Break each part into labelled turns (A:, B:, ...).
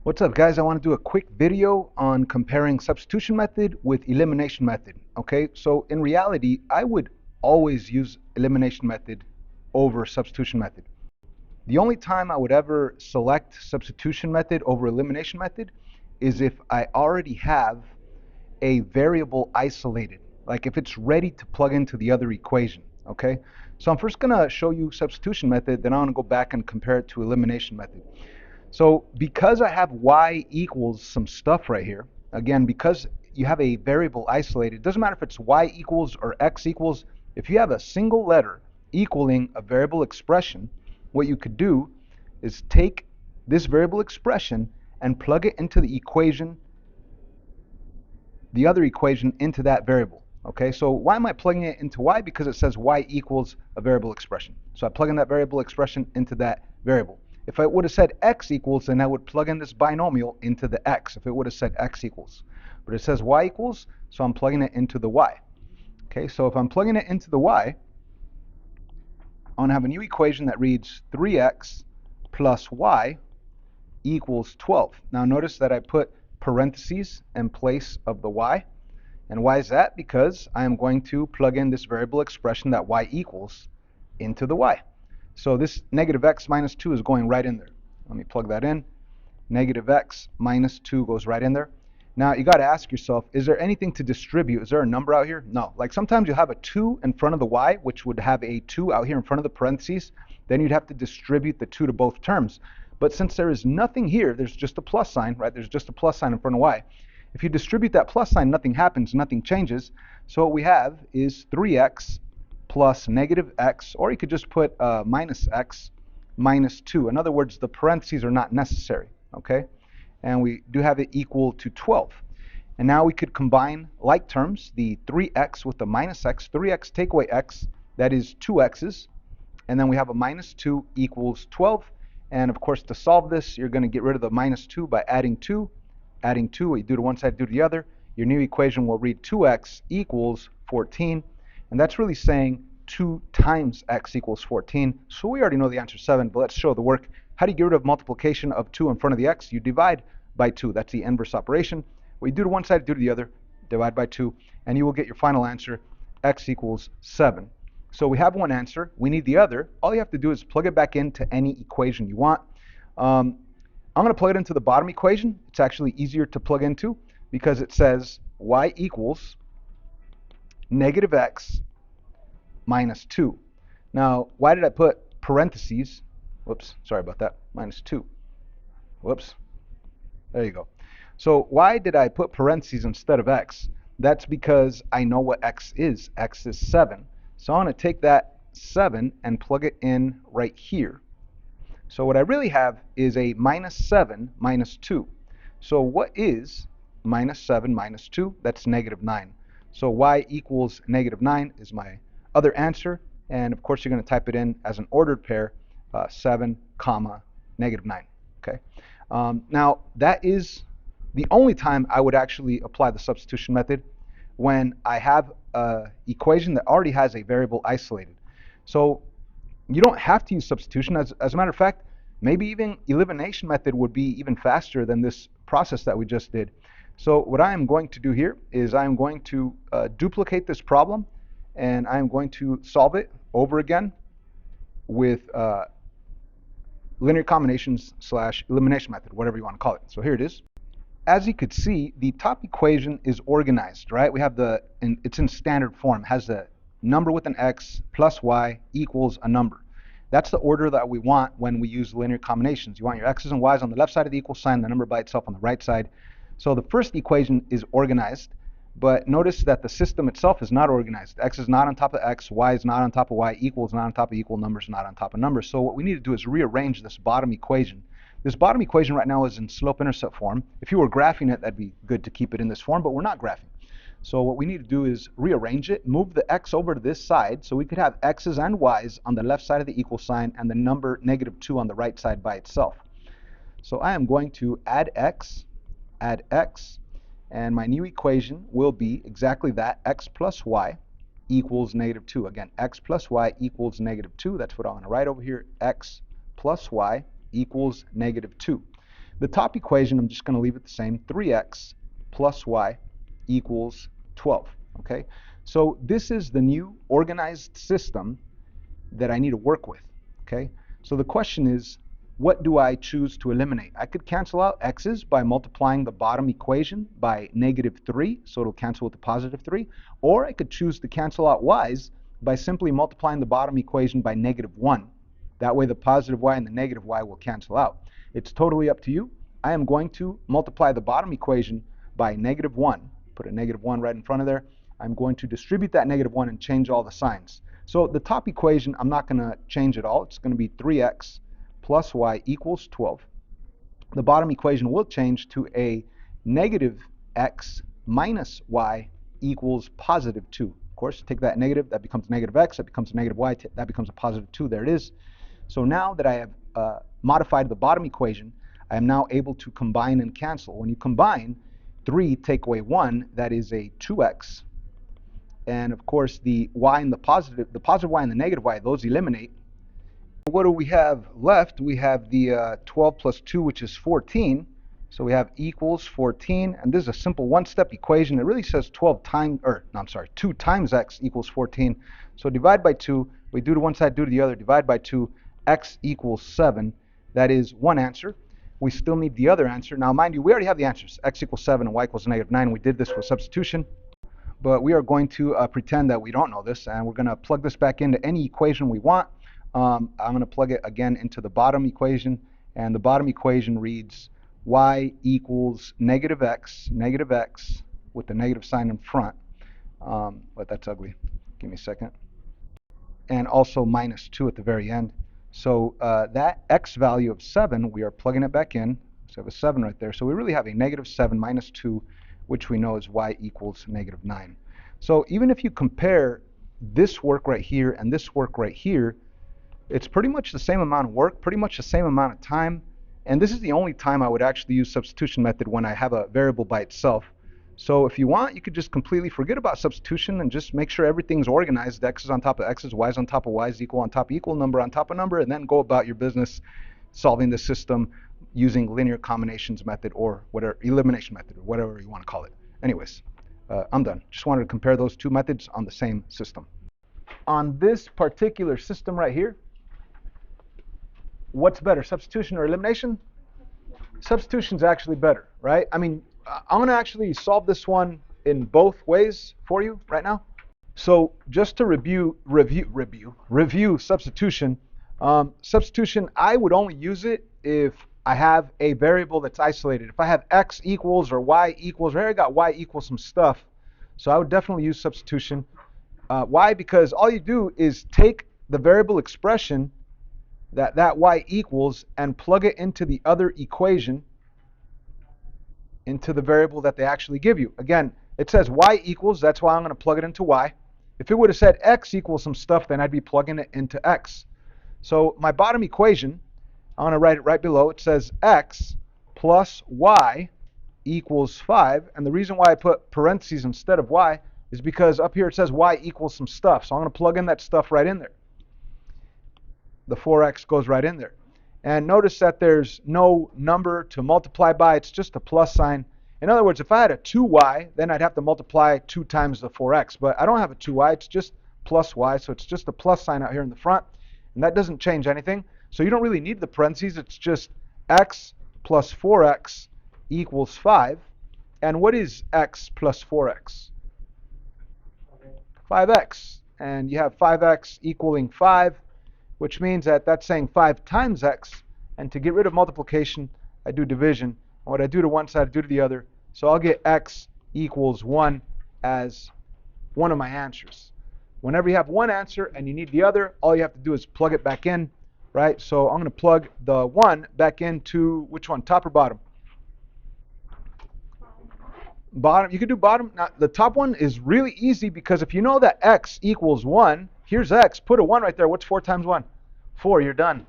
A: What's up, guys? I want to do a quick video on comparing substitution method with elimination method. Okay, so in reality, I would always use elimination method over substitution method. The only time I would ever select substitution method over elimination method is if I already have a variable isolated, like if it's ready to plug into the other equation. Okay, so I'm first going to show you substitution method, then I want to go back and compare it to elimination method. So because I have y equals some stuff right here, again, because you have a variable isolated, it doesn't matter if it's y equals or x equals, if you have a single letter equaling a variable expression, what you could do is take this variable expression and plug it into the equation, the other equation into that variable. Okay, so why am I plugging it into y? Because it says y equals a variable expression. So I plug in that variable expression into that variable. If I would have said x equals, then I would plug in this binomial into the x, if it would have said x equals. But it says y equals, so I'm plugging it into the y. Okay, so if I'm plugging it into the y, I want to have a new equation that reads 3x plus y equals 12. Now notice that I put parentheses in place of the y. And why is that? Because I am going to plug in this variable expression that y equals into the y. So this negative x minus 2 is going right in there. Let me plug that in. Negative x minus 2 goes right in there. Now you got to ask yourself, is there anything to distribute? Is there a number out here? No. Like sometimes you have a 2 in front of the y, which would have a 2 out here in front of the parentheses. Then you'd have to distribute the 2 to both terms. But since there is nothing here, there's just a plus sign, right? There's just a plus sign in front of y. If you distribute that plus sign, nothing happens, nothing changes. So what we have is 3x plus negative x, or you could just put minus x minus 2. In other words, the parentheses are not necessary, okay? And we do have it equal to 12. And now we could combine like terms, the 3x with the minus x. 3x take away x, that is 2x's. And then we have a minus 2 equals 12. And of course, to solve this, you're going to get rid of the minus 2 by adding 2. Adding 2, what you do to one side, do to the other. Your new equation will read 2x equals 14. And that's really saying 2 times x equals 14. So we already know the answer is 7, but let's show the work. How do you get rid of multiplication of 2 in front of the x? You divide by 2. That's the inverse operation. What you do to one side, do to the other. Divide by 2. And you will get your final answer, x equals 7. So we have one answer. We need the other. All you have to do is plug it back into any equation you want. I'm going to plug it into the bottom equation. It's actually easier to plug into because it says y equals negative x minus 2. Now, why did I put parentheses? Whoops, sorry about that. Minus 2. Whoops. There you go. So why did I put parentheses instead of x? That's because I know what x is. X is 7. So I want to take that 7 and plug it in right here. So what I really have is a minus 7 minus 2. So what is minus 7 minus 2? That's negative 9. So y equals negative 9 is my other answer. And of course, you're going to type it in as an ordered pair, 7 comma negative 9. Okay. Now, that is the only time I would actually apply the substitution method, when I have an equation that already has a variable isolated. So you don't have to use substitution. As a matter of fact, maybe even elimination method would be even faster than this process that we just did. So what I am going to do here is I am going to duplicate this problem, and I am going to solve it over again with linear combinations / elimination method, whatever you want to call it. So here it is. As you could see, the top equation is organized, right? We have it's in standard form. It has a number with an x plus y equals a number. That's the order that we want when we use linear combinations. You want your x's and y's on the left side of the equal sign, the number by itself on the right side. So the first equation is organized, but notice that the system itself is not organized. X is not on top of x, y is not on top of y, equal is not on top of equal, numbers not on top of numbers. So what we need to do is rearrange this bottom equation. This bottom equation right now is in slope-intercept form. If you were graphing it, that'd be good to keep it in this form, but we're not graphing. So what we need to do is rearrange it, move the x over to this side, so we could have x's and y's on the left side of the equal sign and the number negative 2 on the right side by itself. So I am going to add x, and my new equation will be exactly that, x plus y equals negative 2. Again, x plus y equals negative 2. That's what I'm going to write over here, x plus y equals negative 2. The top equation, I'm just going to leave it the same, 3x plus y equals 12, okay? So this is the new organized system that I need to work with, okay? So the question is, what do I choose to eliminate? I could cancel out x's by multiplying the bottom equation by -3, so it'll cancel with the +3, or I could choose to cancel out y's by simply multiplying the bottom equation by -1. That way the positive y and the negative y will cancel out. It's totally up to you. I am going to multiply the bottom equation by -1, put a -1 right in front of there. I'm going to distribute that -1 and change all the signs. So the top equation, I'm not going to change at all. It's going to be 3x plus y equals 12. The bottom equation will change to a -x minus y equals +2. Of course, take that negative, that becomes -x, that becomes a -y, that becomes a +2. There it is. So now that I have modified the bottom equation, I am now able to combine and cancel. When you combine, 3 take away 1, that is a 2x. And of course, the y and the positive y and the negative y, those eliminate. What do we have left? We have the 12 plus 2, which is 14. So we have equals 14, and this is a simple one-step equation. It really says 2 times x equals 14. So divide by 2. We do to one side, do to the other. Divide by 2. X equals 7. That is one answer. We still need the other answer. Now, mind you, we already have the answers. X equals 7 and y equals -9. We did this with substitution. But we are going to pretend that we don't know this, and we're going to plug this back into any equation we want. I'm going to plug it again into the bottom equation, and the bottom equation reads y equals -x with the negative sign in front. But that's ugly. Give me a second. And also -2 at the very end. So that x value of 7, we are plugging it back in. So we have a 7 right there. So we really have a -7 minus 2, which we know is y equals -9. So even if you compare this work right here and this work right here, it's pretty much the same amount of work, pretty much the same amount of time. And this is the only time I would actually use substitution method, when I have a variable by itself. So if you want, you could just completely forget about substitution and just make sure everything's organized. X is on top of x's, y is on top of y's, equal on top of equal, number on top of number, and then go about your business solving the system using linear combinations method, or whatever, elimination method, or whatever you want to call it. Anyways, I'm done. Just wanted to compare those two methods on the same system. On this particular system right here, what's better, substitution or elimination? Substitution's actually better, right? I mean, I'm going to actually solve this one in both ways for you right now. So just to review substitution. Substitution, I would only use it if I have a variable that's isolated. If I have x equals or y equals, or I got y equals some stuff, so I would definitely use substitution. Why? Because all you do is take the variable expression that y equals and plug it into the other equation, into the variable that they actually give you. Again, it says y equals, that's why I'm going to plug it into y. If it would have said x equals some stuff, then I'd be plugging it into x. So my bottom equation, I'm going to write it right below. It says x plus y equals 5. And the reason why I put parentheses instead of y is because up here it says y equals some stuff. So I'm going to plug in that stuff right in there. The 4x goes right in there. And notice that there's no number to multiply by. It's just a plus sign. In other words, if I had a 2y, then I'd have to multiply 2 times the 4x. But I don't have a 2y. It's just plus y. So it's just a plus sign out here in the front. And that doesn't change anything. So you don't really need the parentheses. It's just x plus 4x equals 5. And what is x plus 4x? 5x. And you have 5x equaling 5, which means that that's saying 5 times x. And to get rid of multiplication, I do division. And what I do to one side, I do to the other. So I'll get x equals 1 as one of my answers. Whenever you have one answer and you need the other, all you have to do is plug it back in, right? So I'm going to plug the 1 back into, which one, top or bottom? Bottom. You can do bottom. Now, the top one is really easy, because if you know that x equals 1, here's x, put a 1 right there. What's 4 times 1? 4, you're done,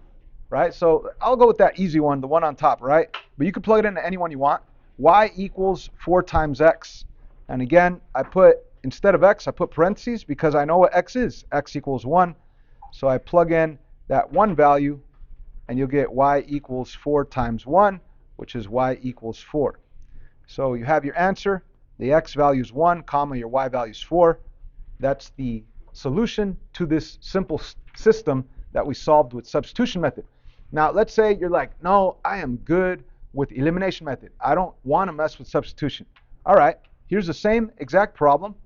A: right? So I'll go with that easy one, the one on top, right? But you can plug it into any one you want. Y equals 4 times x. And again, I put, instead of x, I put parentheses because I know what x is. X equals 1. So I plug in that 1 value, and you'll get y equals 4 times 1, which is y equals 4. So you have your answer. The x value is 1, comma, your y value is 4. That's the solution to this simple system that we solved with substitution method. Now, let's say you're like, no, I am good with elimination method. I don't want to mess with substitution. All right, here's the same exact problem,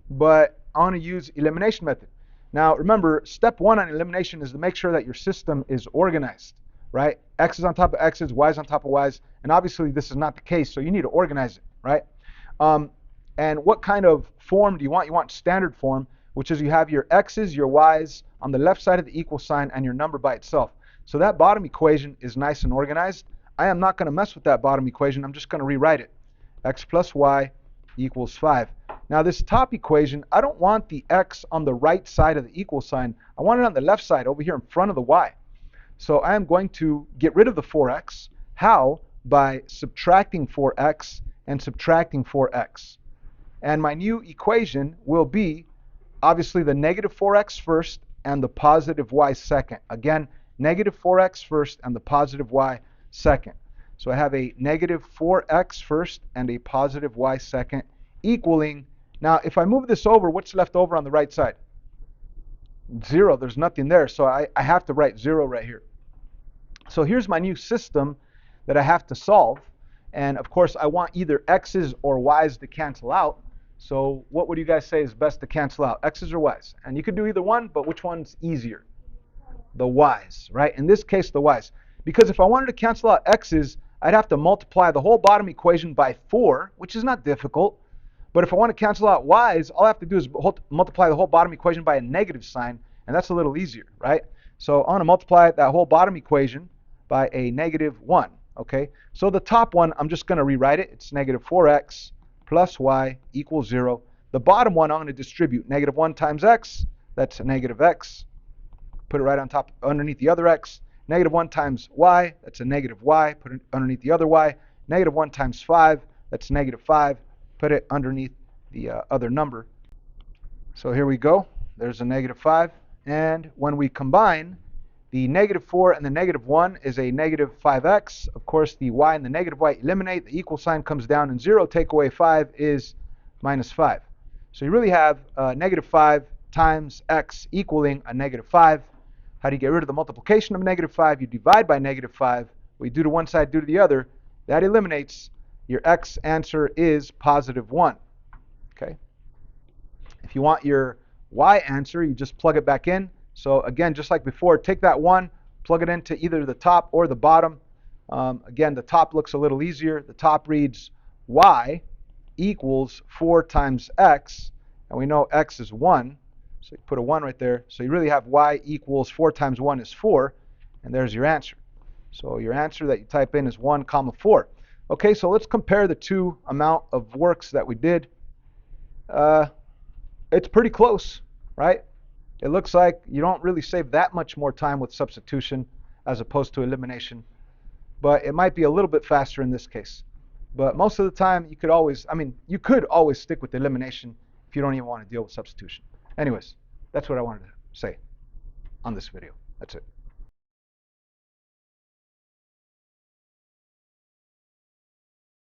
A: but I want to use elimination method. Now, remember, step 1 on elimination is to make sure that your system is organized, right? X is on top of X's, Y is on top of Y's, and obviously this is not the case, so you need to organize it, right? And what kind of form do you want? You want standard form, which is you have your X's, your Y's on the left side of the equal sign and your number by itself. So that bottom equation is nice and organized. I am not going to mess with that bottom equation. I'm just going to rewrite it. X plus Y equals 5. Now this top equation, I don't want the X on the right side of the equal sign. I want it on the left side over here in front of the Y. So I am going to get rid of the 4x. How? By subtracting 4x and subtracting 4x. And my new equation will be obviously the negative 4x first and the positive y second. Again, negative 4x first and the positive y second. So I have a negative 4x first and a positive y second equaling. Now, if I move this over, what's left over on the right side? 0. There's nothing there, so I have to write 0 right here. So here's my new system that I have to solve. And of course, I want either x's or y's to cancel out. So what would you guys say is best to cancel out, x's or y's? And you could do either one, but which one's easier? The y's, right? In this case, the y's. Because if I wanted to cancel out x's, I'd have to multiply the whole bottom equation by 4, which is not difficult. But if I want to cancel out y's, all I have to do is multiply the whole bottom equation by a negative sign, and that's a little easier, right? So I want to multiply that whole bottom equation by a negative 1, okay? So the top one, I'm just going to rewrite it. It's negative 4x plus y equals 0. The bottom one, I'm going to distribute. Negative 1 times x, that's a negative x. Put it right on top, underneath the other x. Negative 1 times y, that's a negative y. Put it underneath the other y. Negative 1 times 5, that's negative 5. Put it underneath the other number. So here we go. There's a negative 5. And when we combine, the negative 4 and the negative 1 is a negative 5x. Of course, the y and the negative y eliminate. The equal sign comes down, and 0 take away 5 is minus 5. So you really have negative 5 times x equaling a negative 5. How do you get rid of the multiplication of negative 5? You divide by negative 5. What you do to one side, do to the other. That eliminates. Your x answer is positive 1. Okay. If you want your y answer, you just plug it back in. So again, just like before, take that 1, plug it into either the top or the bottom. Again, the top looks a little easier. The top reads y equals 4 times x, and we know x is 1. So you put a 1 right there. So you really have y equals 4 times 1 is 4, and there's your answer. So your answer that you type in is 1 comma 4. Okay, so let's compare the two amount of works that we did. It's pretty close, right? It looks like you don't really save that much more time with substitution as opposed to elimination. But it might be a little bit faster in this case. But most of the time, you could always stick with elimination if you don't even want to deal with substitution. Anyways, that's what I wanted to say on this video. That's it.